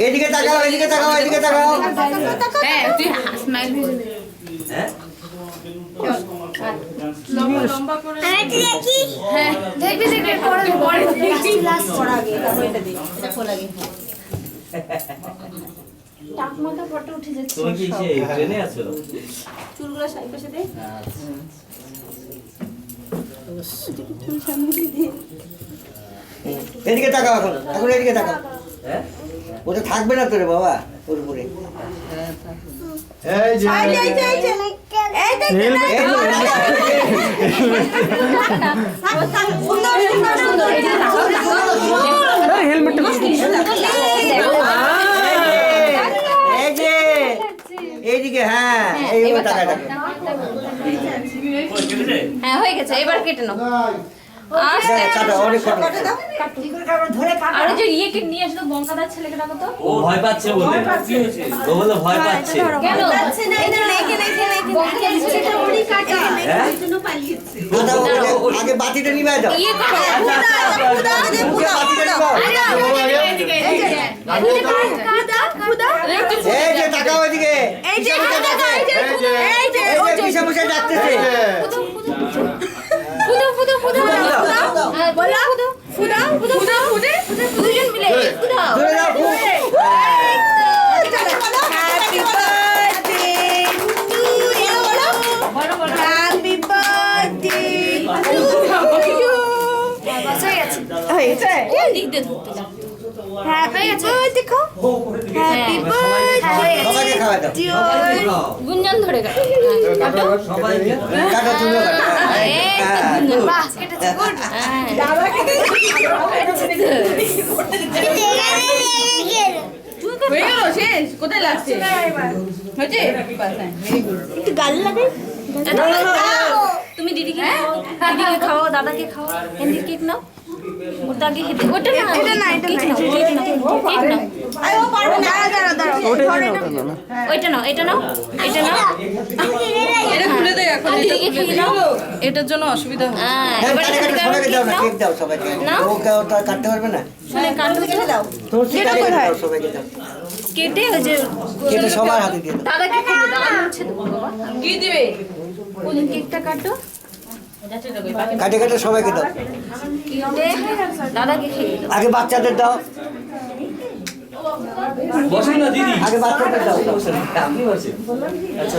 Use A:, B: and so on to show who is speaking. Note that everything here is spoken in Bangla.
A: এদিকে তাকাও, এদিকে তাকাও, এদিকে তাকাও।
B: হ্যাঁ তুই স্মাইল ভেজে দে।
A: হ্যাঁ
B: লম্বা করে হ্যাঁ দেখবি দেখবি পরে দেখবি লাস্ট করা আগে এটা দে এটা খোলা আগে টাক মাথা ফটো উঠে যাচ্ছে।
C: তুমি কি সে ট্রেনে আছো?
B: চুলগুলো সাইড পাশে দে।
A: এদিকে তাকাও, এখন এখন এদিকে তাকাও।
C: হ্যাঁ
A: ওটা থাকবে না তোরে বাবা ওর উপরে।
D: এই যে
A: এইদিকে, হ্যাঁ এইভাবে তাকায় তাকাও।
B: হ্যাঁ হয়ে গেছে, এবার কেটে নাও।
A: কাটো, অনেক কাটো।
B: আর যে ইয়েকে নিয়ে আসলো বঙ্কাদার ছেলেকে ডাকো তো।
C: ও ভয় পাচ্ছে বলে, ও বলে ভয় পাচ্ছে।
B: কেন পাচ্ছে না? এটা লেখে বঙ্কাদার ছেলেটা ওরই কাটা এই জন্য পালিয়েছে।
A: আগে বাতিটা নিবাই দাও।
B: ইয়ে করো
A: বাতিটা নিবাও। এই যে তাকাও এদিকে। এই যে পিছে পিছে ডাকতেছে।
B: ফুদো বলা ফুদো দুজন মিলে ফুদাও।
A: ধরে দাও।
E: Happy birthday to you happy birthday to you
B: হয়েছে কোন দিক দিয়ে ধরতে যাও?
E: হ্যাপি বার্থডে দেখো হ্যাপি বার্থডে
A: সবাইকে খাওয়াই দাও।
B: গুঞ্জন ধরে কাটো
C: সবাইকে
A: কাটো, তুমিও কাটো।
B: গুঞ্জন বাহ কেটেছে গুড হয়ে গেল শেষ কোথায় লাগছে হয়েছে
E: একটু গাল লাগাই
B: তুমি দিদিকে খাও দাদাকে খাও এন্দি কেক নাও ওটা আগে খেতে ওটা না
E: এটা না এটা
B: কেক নাও কেক নাও
E: আরে ও পারবে না দাঁড়াও
B: ওইটা নাও এটা নাও এটা নাও
F: এটা খুলে দে এখন
B: দিদিকে খেয়ে নাও
F: এটার জন্য অসুবিধা হবে
A: হ্যাঁ,
B: এবারে
A: কাটে, সবাইকে দাও না, কেক দাও সবাইকে।
B: নাও।
A: ওকে ওটা কাটতে পারবে না।
B: শুনে কাটু দাও
A: তোমার কাটে দাও, সবাইকে দাও।
B: কেটে ওই যে
A: কেটে সবার হাতে দিয়ে দাও।
B: দাদাকে খেয়ে দাও আমি মুছে দেবো বাবা
F: কি দিবে
B: ওই কেকটা কাটো
A: কাটে কাটে সবাইকে দাও।
B: কেটে দাদাকে খেয়ে দাও
A: আগে বাচ্চাদের দাও।
C: বসেন না দিদি,
A: আগে বাচ্চাদের দাও।
C: বসেন, আপনি বসেন। আচ্ছা